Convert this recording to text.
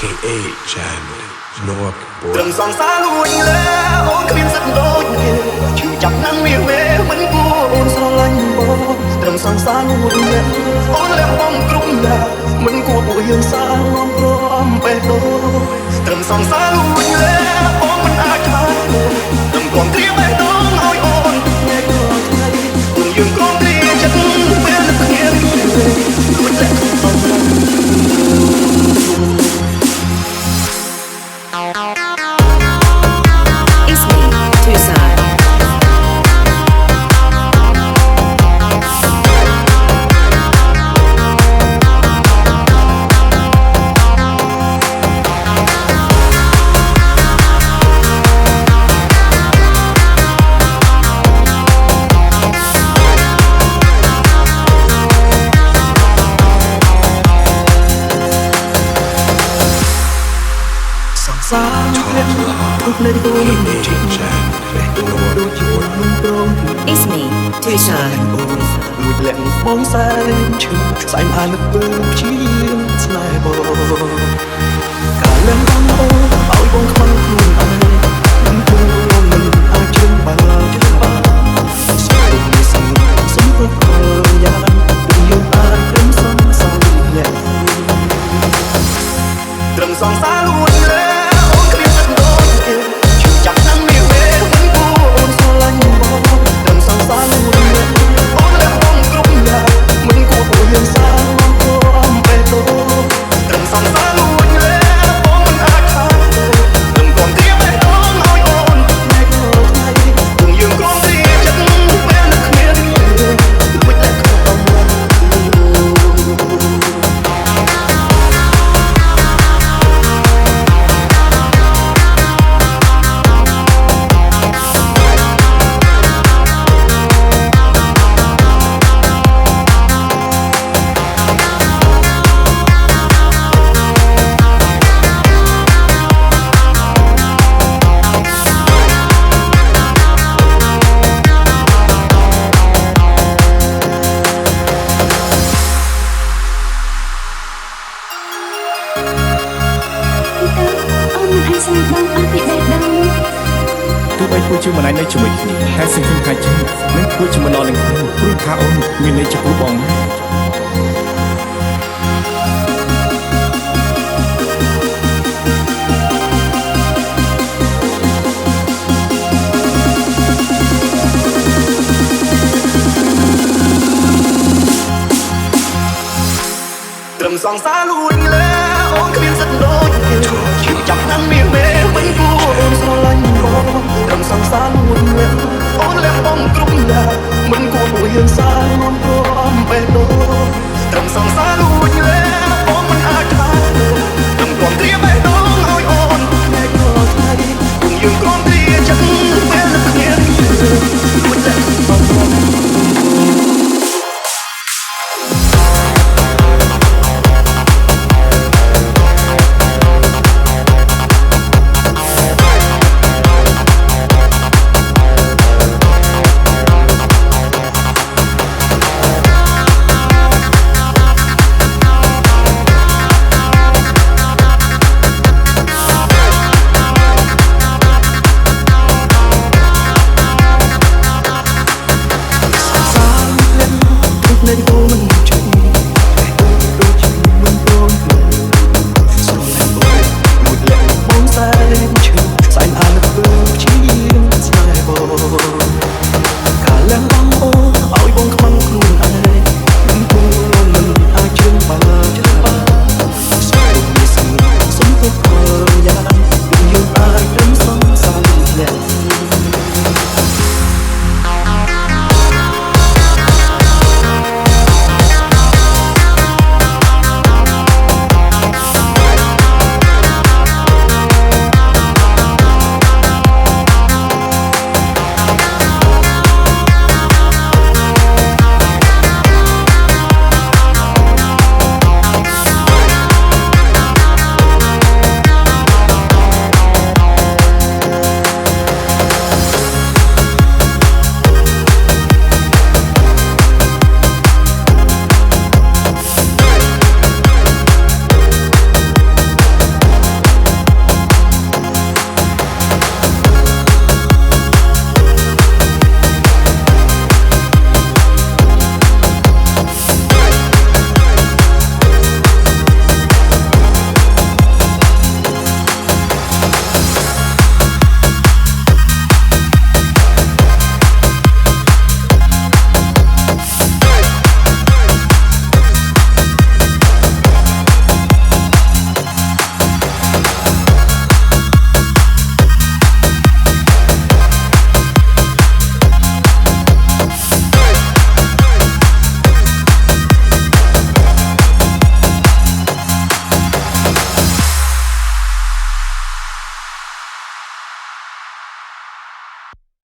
aka Jan North ត្រឹមសងសាលួចលើអូនគ្មានសិទ្ធិដូចគេឈឺចាប់ណាស់មានវេមិនគួរអូនស្រឡាញ់បងត្រឹមសងសាលួចលើអូនលះបងគ្រប់យ៉ាងមិនគួរពួកយើងសាងំព្រមបេះដូងត្រឹមសងសាលួចលើអូនមិនអាចខាតខ្លួនត្រឹមគ្រប់គ្រាបេះដូងឲ្យអូនថ្ងៃក៏ថ្ងៃពួកយើងគ្រប់គ្រាចិត្តពេលនឹកគ្នាលួចតែអត់ It's me, Tucson. It's me, Tucson. លួចលាក់បងសែនឈឺស្អែកអានឹកពើជាស្នេហ៍បងកាលឡើងបងអូនឲ្យបងខ្វល់ខ្លួនអើមិនគួរមិនអាចជឿបានសុំនេះសុំព្រោះខលយ៉ាងដូចយើងអាចព្រមសងសាលាក់ត្រឹមសងសាលួចលើអូនគ្មានចិត្តដូចគេឈឺចាប់ណាស់មានវេមិនគួរអូនស្រឡាញ់បងត្រឹមសងសាលួចលើអូនលះបងគ្រប់យ៉ាងមិនគួរពួកយើងសាងំព្រមបេះដូងត្រឹមសងសាលួចលើអូនមិនអាចខាតត្រឹមគ្រប់គ្រាបេះដូងឲ្យអូនថ្ងៃក៏ថ្ងៃពួកយើងគ្រប់គ្រាចិត្តពេលនឹកគ្នាលួចតែក្នុងអំឡុង ទោះបីពួកជាមិនអាចនៅជាមួយគ្នាតែសង្ឃឹមថាយើងនឹងធ្វើជាមួយល្អនឹងគ្នាព្រោះថាអូនមានន័យចំពោះបងត្រឹមសងសាលួចលើអូនគ្មានសិទ្ធិដូចគេឈឺចាប់ណាស់មានវេមិនគួរអូនស្រឡាញ់បងត្រឹមសងសាលួចលើអូនលះបងគ្រប់យ៉ាងមិនគួរពួកយើងសាងំព្រមបេះដូងត្រឹមសងសា